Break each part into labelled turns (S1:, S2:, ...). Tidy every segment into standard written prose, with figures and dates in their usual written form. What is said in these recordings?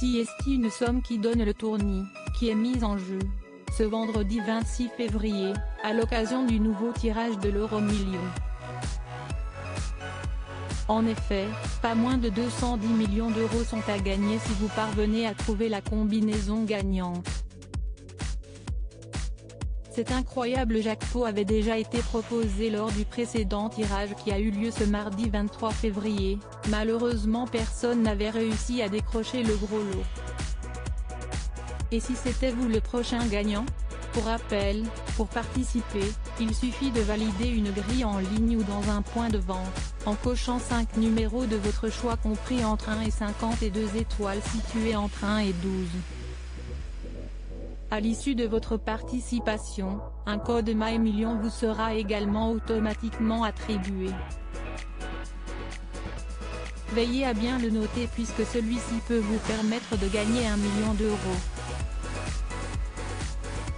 S1: Voici une somme qui donne le tournis, qui est mise en jeu ce vendredi 26 février, à l'occasion du nouveau tirage de l'euro-million. En effet, pas moins de 210 millions d'euros sont à gagner si vous parvenez à trouver la combinaison gagnante. Cet incroyable jackpot avait déjà été proposé lors du précédent tirage qui a eu lieu ce mardi 23 février, malheureusement personne n'avait réussi à décrocher le gros lot. Et si c'était vous le prochain gagnant? Pour rappel, pour participer, il suffit de valider une grille en ligne ou dans un point de vente, en cochant 5 numéros de votre choix compris entre 1 et 50 et 2 étoiles situées entre 1 et 12. À l'issue de votre participation, un code MyMillions vous sera également automatiquement attribué. Veillez à bien le noter puisque celui-ci peut vous permettre de gagner 1 million d'euros.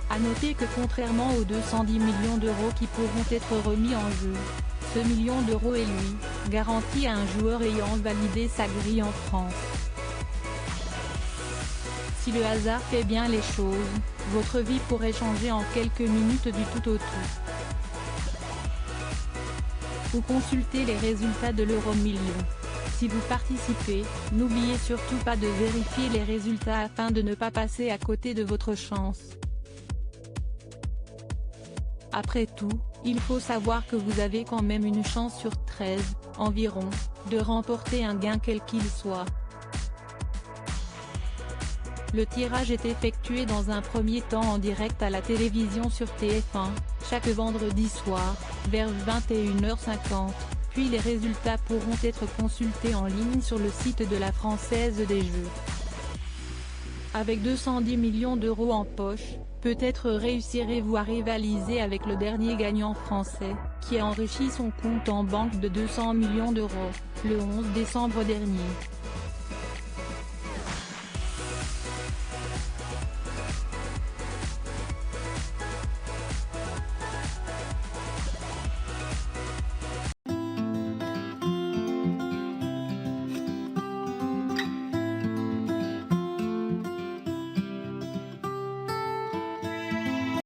S1: À noter que contrairement aux 210 millions d'euros qui pourront être remis en jeu, ce million d'euros est lui, garanti à un joueur ayant validé sa grille en France. Si le hasard fait bien les choses, votre vie pourrait changer en quelques minutes du tout au tout. Ou consultez les résultats de l'euro-million. Si vous participez, n'oubliez surtout pas de vérifier les résultats afin de ne pas passer à côté de votre chance. Après tout, il faut savoir que vous avez quand même une chance sur 13, environ, de remporter un gain quel qu'il soit. Le tirage est effectué dans un premier temps en direct à la télévision sur TF1, chaque vendredi soir, vers 21h50, puis les résultats pourront être consultés en ligne sur le site de la Française des Jeux. Avec 210 millions d'euros en poche, peut-être réussirez-vous à rivaliser avec le dernier gagnant français, qui a enrichi son compte en banque de 200 millions d'euros, le 11 décembre dernier.